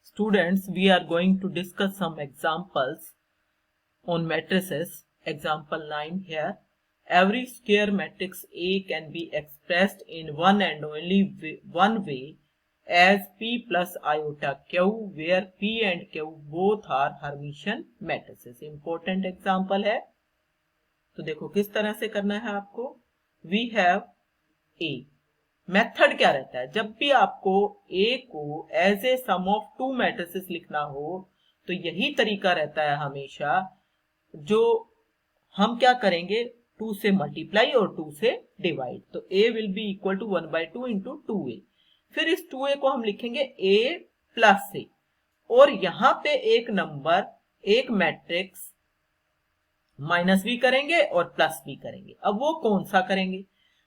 Students, we are going to discuss some examples on matrices. Example 9 here. Every square matrix A can be expressed in one and only one way as P plus iota Q, where P and Q both are Hermitian matrices. Important example है. तो देखो किस तरह से करना है आपको. We have A. Method क्या रहता है, जब भी आपको A को as a sum of two matrices लिखना हो तो यही तरीका रहता है हमेशा. जो हम क्या करेंगे, 2 से मल्टीप्लाई और 2 से डिवाइड. तो A will be equal to 1/2 into 2A. फिर इस 2A को हम लिखेंगे A प्लस A, और यहां पे एक नंबर, एक मैट्रिक्स माइनस भी करेंगे और प्लस भी करेंगे. अब वो कौन सा करेंगे,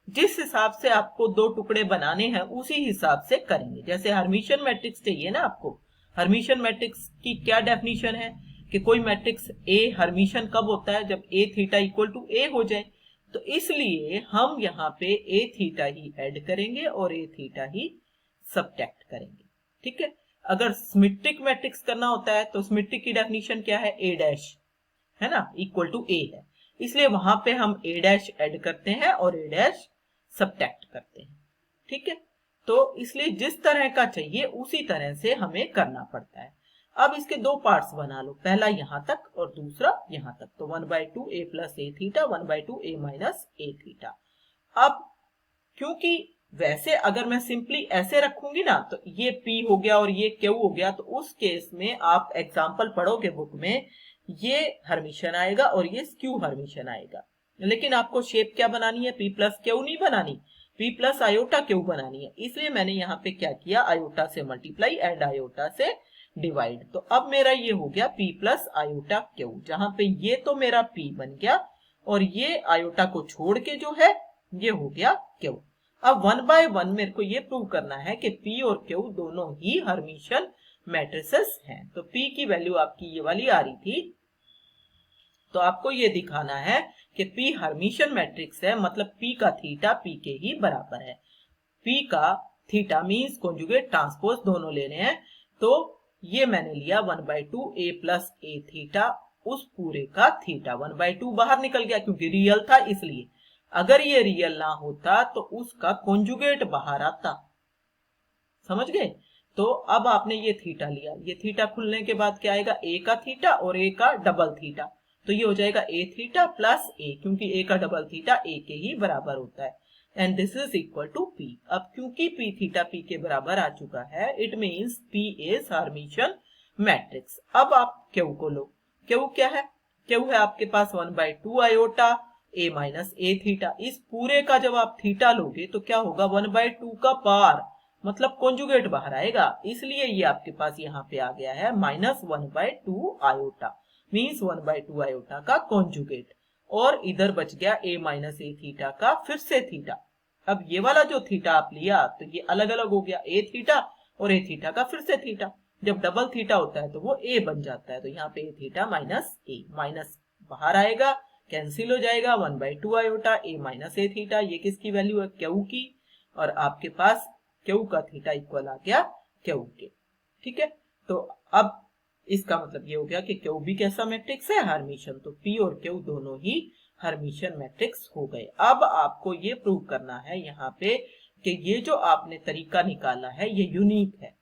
जिस हिसाब से आपको दो टुकड़े बनाने हैं उसी हिसाब से करेंगे. जैसे हर्मिशियन मैट्रिक्स चाहिए ना आपको. हर्मिशियन मैट्रिक्स की क्या डेफिनेशन है कि कोई मैट्रिक्स ए हर्मिशियन कब होता है, जब ए थीटा इक्वल टू ए हो जाए. तो इसलिए हम यहाँ पे ए थीटा ही ऐड करेंगे और ए थीटा ही सबट्रैक्ट करेंगे. ठीक है. अगर सिमेट्रिक मैट्रिक्स करना होता है तो सिमेट्रिक की डेफिनेशन क्या है, ए डैश है ना, इक्वल टू ए है. इसलिए वहां पे हम ए डैश ऐड करते हैं और ए डैश सबट्रैक्ट करते हैं. ठीक है. तो इसलिए जिस तरह का चाहिए उसी तरह से हमें करना पड़ता है. अब इसके दो पार्ट्स बना लो, पहला यहां तक और दूसरा यहां तक. तो 1/2 a plus A theta, 1/2 a minus A theta. अब क्योंकि वैसे अगर मैं सिंपली ऐसे रखूंगी ना तो ये p हो गया और ये q हो गया, तो उस केस में आप एग्जाम्पल पढ़ोगे बुक में, ये हर्मिशियन आएगा और ये स्क्यू हर्मिशियन आएगा. लेकिन आपको शेप क्या बनानी है, p प्लस क्यू नहीं बनानी, p प्लस आयोटा क्यू बनानी है. इसलिए मैंने यहाँ पे क्या किया, आयोटा से मल्टीप्लाई एंड आयोटा से डिवाइड. तो अब मेरा ये हो गया p प्लस आयोटा क्यू, जहां पे ये तो मेरा p बन गया और ये आयोटा को छोड़ के जो है ये हो गया q. अब 1 बाय 1 मेरे को ये प्रूव करना है कि p और q दोनों ही हर्मिशियन मैट्रिसेस हैं. तो p की वैल्यू आपकी ये वाली आ रही थी, तो आपको ये दिखाना है कि P हर्मिशियन मैट्रिक्स है, मतलब P का थीटा P के ही बराबर है. P का थीटा मीन्स कॉन्जुगेट ट्रांसपोज दोनों लेने हैं. तो ये मैंने लिया 1/2 a प्लस a थीटा, उस पूरे का थीटा. 1/2 बाहर निकल गया क्योंकि रियल था इसलिए. अगर ये रियल ना होता तो उसका कॉन्जुगेट बाहर आता. समझ गए. तो अब आपने ये थीटा लिया, ये थीटा खुलने के बाद क्या आएगा, a का थीटा और a का डबल थीटा. तो ये हो जाएगा a थीटा प्लस a, क्योंकि a का डबल थीटा a के ही बराबर होता है. And this is equal to p. अब क्योंकि p थीटा p के बराबर आ चुका है, it means p is Hermitian matrix. अब आप q को लो. q क्या है, q है आपके पास 1/2 iota a minus a theta. इस पूरे का जब आप थीटा लोगे तो क्या होगा, 1/2 का पार मतलब कॉन्जुगेट बाहर आएगा. इसलिए ये आपके पास यहाँ पे आ गया है माइनस 1/2 आयोटा, मीन्स 1/2 आयोटा का कॉन्जुगेट. और इधर बच गया a माइनस a थीटा का फिर से थीटा. अब ये वाला जो थीटा आप लिया तो ये अलग अलग हो गया, a थीटा और a थीटा का फिर से थीटा. जब डबल थीटा होता है तो वो a बन जाता है. तो यहाँ पे a theta minus a, minus बाहर आएगा, कैंसिल हो जाएगा. 1/2 iota a minus a theta, ये किसकी वैल्यू है, क्यू की. और आपके पास क्यू का थीटा इक्वल आ गया क्यू के. ठीक है. तो अब इसका मतलब ये हो गया कि क्यू भी कैसा मैट्रिक्स है, हर्मिशियन. तो p और क्यू दोनों ही हर्मिशियन मैट्रिक्स हो गए. अब आपको ये प्रूव करना है यहाँ पे कि ये जो आपने तरीका निकाला है ये यूनिक है.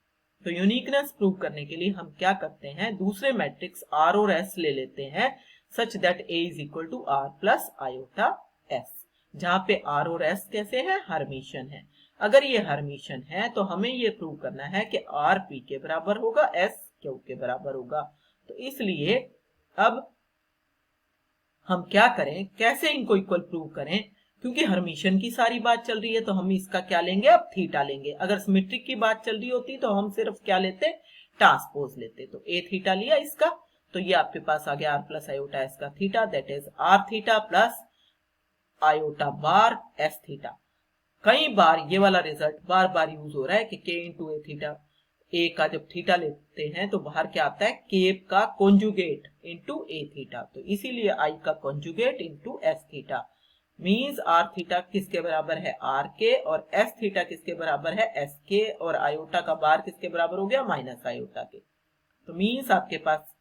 तो यूनिकनेस प्रूव करने के लिए हम क्या करते हैं, दूसरे मैट्रिक्स r और s ले लेते हैं such that a is equal to r plus iota s, जहां पे r और s कैसे हैं, हर्मिशियन है. अगर ये हर्मिशियन है तो हमें ये प्रूव करना है कि r p के बराबर होगा, s q के बराबर होगा. तो इसलिए अब हम क्या करें, कैसे इनको इक्वल प्रूव करें, क्योंकि हर्मिशियन की सारी बात चल रही है तो हम इसका क्या लेंगे, अब थीटा लेंगे. अगर सिमेट्रिक की बात चल रही होती तो हम सिर्फ क्या लेते, ट्रांसपोज लेते. तो a थीटा लिया इसका, तो ये आपके पास आ गया r प्लस आयोटा s का theta, that is r theta plus iota bar s theta. कई बार ये वाला रिजल्ट बार बार यूज हो रहा है कि k into A theta. a का जब थीटा लेते हैं तो बाहर क्या आता है, k का कॉन्जुगेट इंटू ए थीटा. तो इसीलिए i का conjugate into s theta. Means r theta किसके बराबर है आर के, और एस थीटा किसके बराबर है एस के, और आयोटा का बार किसके बराबर हो गया माइनस आयोटा के। तो मीन्स आपके पास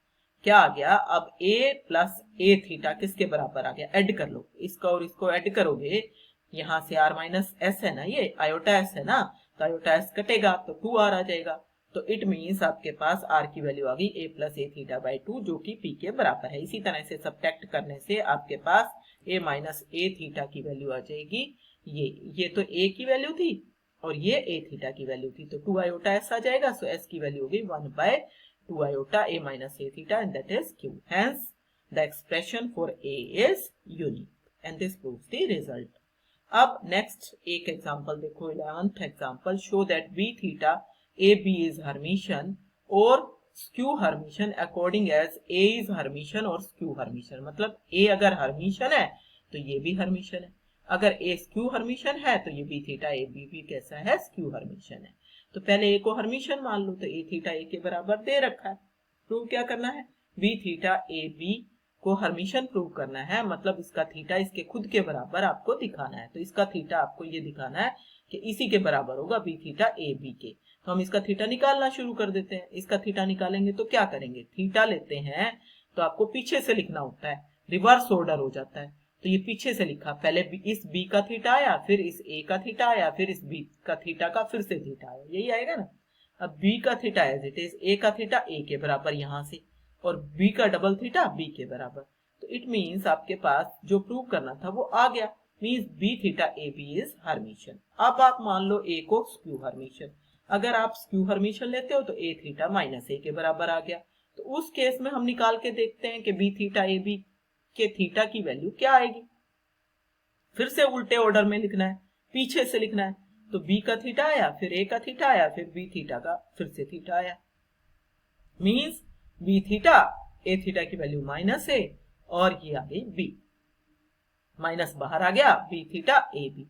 क्या आ गया, अब a प्लस ए थीटा किसके बराबर आ गया, ऐड कर लो इसका और इसको ऐड करोगे, यहां से r माइनस एस है ना, ये आयोटा एस है ना, तो आयोटा एस कटेगा तो 2r आ जाएगा। तो इट मीन्स आपके पास r की वैल्यू आ गई a plus A theta by 2 जो कि p के बराबर है। इसी तरह से सब्ट्रैक्ट करने से आपके पास a माइनस ए थीटा की वैल्यू आ जाएगी, ये तो a की वैल्यू थी और ये a थीटा की वैल्यू थी, तो 2 आयोटा s आ जाएगा। सो s की वैल्यू हो गई 1 bye 2 iota a minus a theta, and that is q. Hence, the expression for a is unique, and this proves the result. अब next एक example देखो, 11th example, show that b theta ab is Hermitian और skew Hermitian according as a is Hermitian और skew Hermitian। मतलब a अगर Hermitian है तो ये भी Hermitian है, अगर a skew Hermitian है तो ये b theta ab भी कैसा है, skew Hermitian है। तो पहले a को हर्मिशन मान लो, तो a थीटा a के बराबर दे रखा है। प्रूव क्या करना है, b थीटा a b को हर्मिशन प्रूव करना है, मतलब इसका थीटा इसके खुद के बराबर आपको दिखाना है। तो इसका थीटा आपको ये दिखाना है कि इसी के बराबर होगा b थीटा a b के। तो हम इसका थीटा निकालना शुरू कर देते हैं। इसका थीटा निकालेंगे तो क्या करेंगे, थीटा लेते हैं तो आपको पीछे से लिखना होता है, रिवर्स ऑर्डर हो जाता है। तो ये पीछे से लिखा, पहले इस b का थीटा आया, फिर इस a का थीटा आया, फिर इस b का थीटा का फिर से थीटा आया, यही आएगा ना। अब b का theta as it is, a का थीटा a के बराबर यहां से, और b का डबल थीटा b के बराबर। तो इट मींस आपके पास जो प्रूव करना था वो आ गया, means b theta a b is Hermitian. अब आप मान लो a को स्क्यू हर्मिशियन, अगर आप स्क्यू हर्मिशियन लेते हो तो a थीटा माइनस a के बराबर आ गया। तो उस केस में हम निकाल के देखते हैं कि b थीटा a b के थीटा की वैल्यू क्या आएगी। फिर से उल्टे ऑर्डर में लिखना है, पीछे से लिखना है। तो b का थीटा आया, फिर a का थीटा आया, फिर b थीटा का फिर से थीटा आया, means b theta a theta की वैल्यू माइनस a, और ये आ गई b, माइनस बाहर आ गया, b थीटा a b।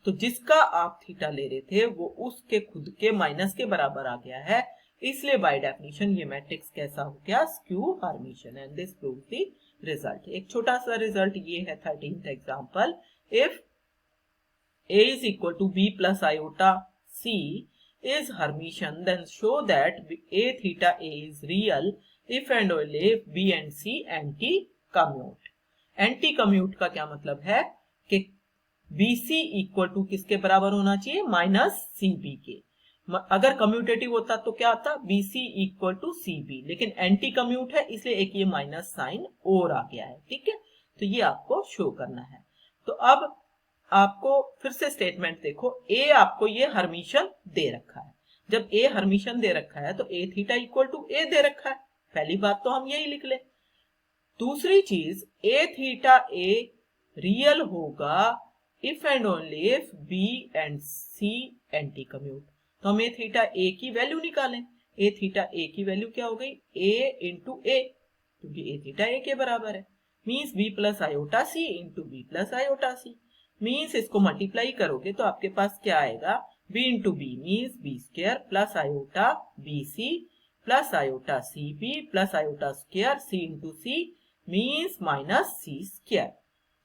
तो जिसका आप थीटा ले रहे थे वो उसके खुद के माइनस के बराबर आ गया है, इसलिए बाय डेफिनेशन ये मैट्रिक्स कैसा हो गया, skew Hermitian, and this proves the result. एक छोटा सा रिजल्ट ये है 13th example, if a is equal to b plus iota c is Hermitian, then show that a theta a is real if and only if b and c anti-commute। anti-commute का क्या मतलब है कि bc equal to किसके बराबर होना चाहिए, minus cb के। अगर कम्यूटेटिव होता तो क्या आता, bc इक्वल टू cb, लेकिन एंटी कम्यूट है इसलिए एक ये माइनस साइन और आ गया है, ठीक है। तो ये आपको शो करना है। तो अब आपको फिर से स्टेटमेंट देखो, a आपको ये हर्मिशियन दे रखा है, जब a हर्मिशियन दे रखा है तो a theta equal to a दे रखा है, पहली बात तो हम यही लिख ले। दूसरी चीज, a थीटा a रियल होगा if and only if b and c anticommute. तो हम a थीटा a की वैल्यू निकालें, a थीटा a की वैल्यू क्या हो गई, a इंटू a, क्योंकि a थीटा a के बराबर है, means b plus iota c into b plus iota c। Means इसको मल्टीप्लाई करोगे तो आपके पास क्या आएगा, b into b means b square plus iota B C plus iota C B plus iota square C into C means minus C square,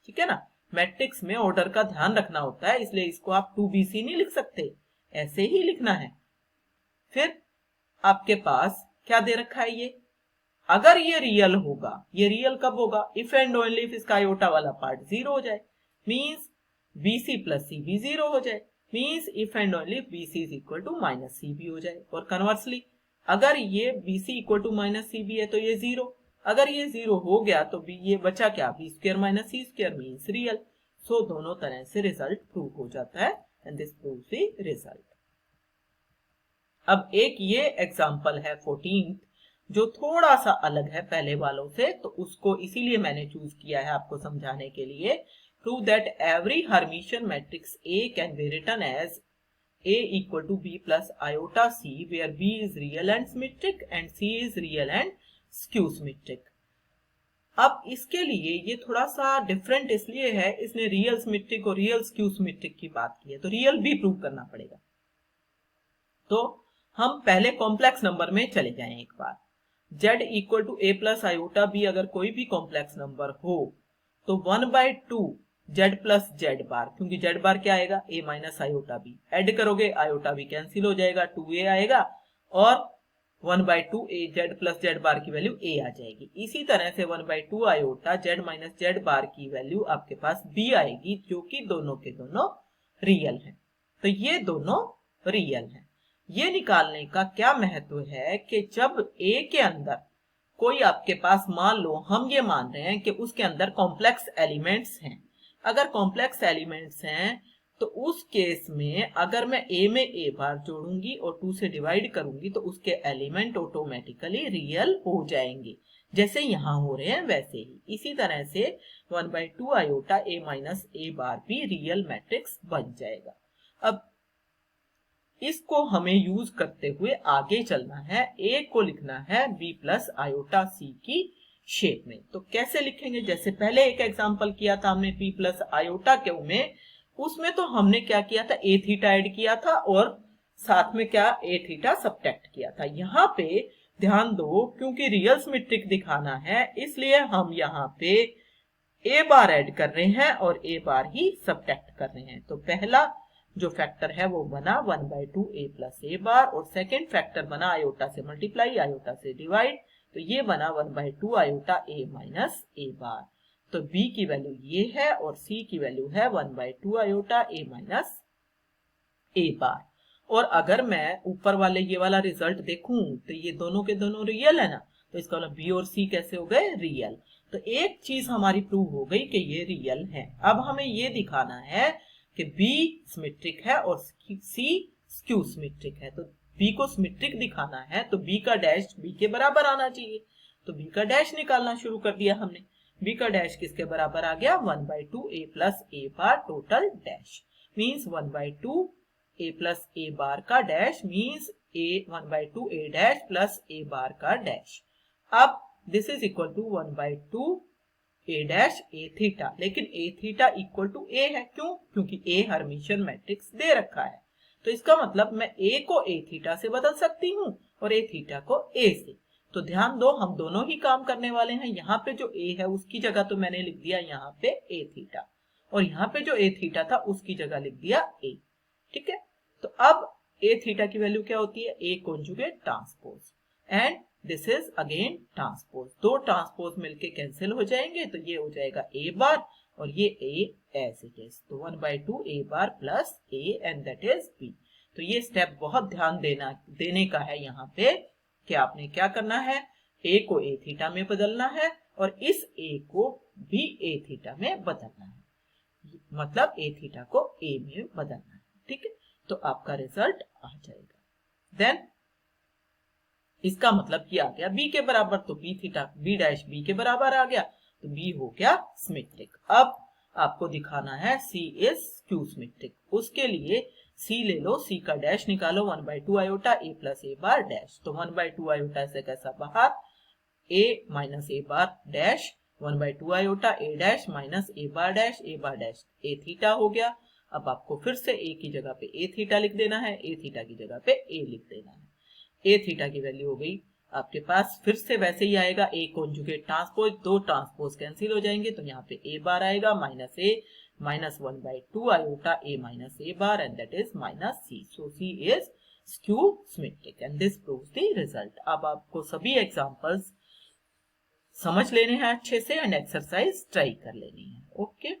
ठीक है ना। मैट्रिक्स में ऑर्डर का ध्यान रखना होता है, इसलिए इसको आप 2bc नहीं लिख सकते, ऐसे ही लिखना है। फिर आपके पास क्या दे रखा है, ये अगर ये रियल होगा, ये रियल कब होगा, इफ एंड ओनली इफ इसका आयोटा वाला पार्ट 0 हो जाए, मीन्स bc प्लस cb 0 हो जाए, means if and only bc is equal to minus cb हो जाए। और कन्वर्सली अगर ये bc equal to minus cb है तो ये 0, अगर ये 0 हो गया तो ये बचा क्या, b square minus c square means real. So दोनों तरह से रिजल्ट प्रूव हो जाता है, and this proves the result. अब एक ये एग्जांपल है 14th जो थोड़ा सा अलग है पहले वालों से, तो उसको इसीलिए मैंने चूज किया है आपको समझाने के लिए। Prove that every Hermitian matrix A can be written as A equal to B plus iota C, where B is real and symmetric and C is real and skew symmetric। अब इसके लिए ये थोड़ा सा डिफरेंट इसलिए है, इसने real symmetric और रियल स्क्यू सिमेट्रिक की बात की है, तो रियल भी प्रूव करना पड़ेगा। तो हम पहले कॉम्प्लेक्स नंबर में चले जाएं एक बार। Z equal to A plus iota B अगर कोई भी कॉम्प्लेक्स नंबर हो तो 1/2 जेड प्लस जेड बार, क्योंकि जेड बार क्या आएगा, ए माइनस आयोटा बी, एड करोगे आयोटा बी कैंसिल हो जाएगा, 2a आएगा और 1/2 ए जेड प्लस जेड बार की वैल्यू a आ जाएगी। इसी तरह से 1/2 आयोटा जेड माइनस जेड बार की वैल्यू आपके पास b आएगी, जो कि दोनों के दोनों रियल है। तो ये दोनों रियल है। ये निकालने का क्या महत्व है कि जब a के अंदर कोई आपके पास, मान लो हम ये मान रहे हैं कि उसके अंदर कॉम्प्लेक्स एलिमेंट्स हैं, अगर कॉम्प्लेक्स एलिमेंट्स हैं तो उस केस में अगर मैं a में a बार जोड़ूंगी और 2 से डिवाइड करूंगी तो उसके एलिमेंट ऑटोमेटिकली रियल हो जाएंगे, जैसे यहां हो रहे हैं वैसे ही। इसी तरह से 1/2 आयोटा a माइनस a बार भी रियल मैट्रिक्स बन जाएगा। अब इसको हमें यूज करते हुए आगे चलना है, a को लिखना है b प्लस आयोटा c की शेप में। तो कैसे लिखेंगे, जैसे पहले एक एग्जांपल किया था हमने b प्लस आयोटा के में, उसमें तो हमने क्या किया था, a थीटा ऐड किया था और साथ में क्या, a थीटा सबट्रैक्ट किया था। यहाँ पे ध्यान दो, क्योंकि रियल सिमेट्रिक दिखाना है इसलिए हम यहाँ पे a बार ऐड कर रहे हैं और a बार ही सबट्रैक्ट कर रहे हैं। तो पहला जो फैक्टर है वो बना 1/2 a प्लस a बार और सेकेंड फैक्टर बना आयोटा से मल्टीप्लाई आयोटा से डिवाइड, तो ये बना 1/2 आयोटा a माइनस a बार। तो b की वैल्यू ये है और c की वैल्यू है 1/2 आयोटा a माइनस a बार। और अगर मैं ऊपर वाले ये वाला रिजल्ट देखूं तो ये दोनों के दोनों रियल है ना, तो इसका मतलब b और c कैसे हो गए, रियल। तो एक चीज हमारी प्रूव हो गई कि ये रियल है। अब हमें ये दिखाना है कि b सिमेट्रिक है और c स्क्यू सिमेट्रिक है। तो b को सिमेट्रिक दिखाना है तो b का डैश b के बराबर आना चाहिए। तो b का डैश निकालना शुरू कर दिया हमने। b का डैश किसके बराबर आ गया, 1/2 a plus a bar total dash, means 1/2 a plus a bar का dash means a 1/2 a dash plus a bar का डैश। अब this is equal to 1/2 a dash a theta, लेकिन a theta equal to a है, क्यों, क्योंकि a Hermitian matrix दे रखा है। तो इसका मतलब मैं a को a थीटा से बदल सकती हूँ और a थीटा को a से। तो ध्यान दो, हम दोनों ही काम करने वाले हैं। यहाँ पे जो a है उसकी जगह तो मैंने लिख दिया यहाँ पे a थीटा, और यहाँ पे जो a थीटा था उसकी जगह लिख दिया a। ठीक है, तो अब a थीटा की वैल्यू क्या होती है, a conjugate transpose, and this is again transpose. दो ट्रांसपोज मिलके कैंसिल हो जाएंगे तो ये हो जाएगा a बार और ये a एज इट इज। तो 1/2 a bar plus a and that is b। तो ये स्टेप बहुत ध्यान देने का है यहाँ पे कि आपने क्या करना है, a को a थीटा में बदलना है और इस a को भी a थीटा में बदलना है, मतलब a थीटा को a में बदलना है। ठीक है, तो आपका रिजल्ट आ जाएगा। देन इसका मतलब कि आ गया b के बराबर, तो b theta b dash b के बराबर आ गया, तो b हो गया सिमेट्रिक। अब आपको दिखाना है c इज स्क्यू सिमेट्रिक। उसके लिए c ले लो, c का डैश निकालो, 1/2 iota a plus a bar dash. तो 1/2 आयोटा से कैसा बाहर, a minus a bar dash, 1/2 iota a dash minus a bar dash a theta हो गया। अब आपको फिर से a की जगह पे a थीटा लिख देना है, a थीटा की जगह पे a लिख देना है। a थीटा की वैल्यू हो गई आपके पास, फिर से वैसे ही आएगा a कॉन्जुगेट ट्रांसपोज, दो ट्रांसपोज कैंसिल हो जाएंगे तो यहाँ पे a बार आएगा minus a minus 1/2 iota a minus a bar and that is minus c। So c is skew symmetric and this proves the result. अब आपको सभी एग्जांपल्स समझ लेने हैं अच्छे से एंड एक्सरसाइज ट्राई कर लेनी है। ओके।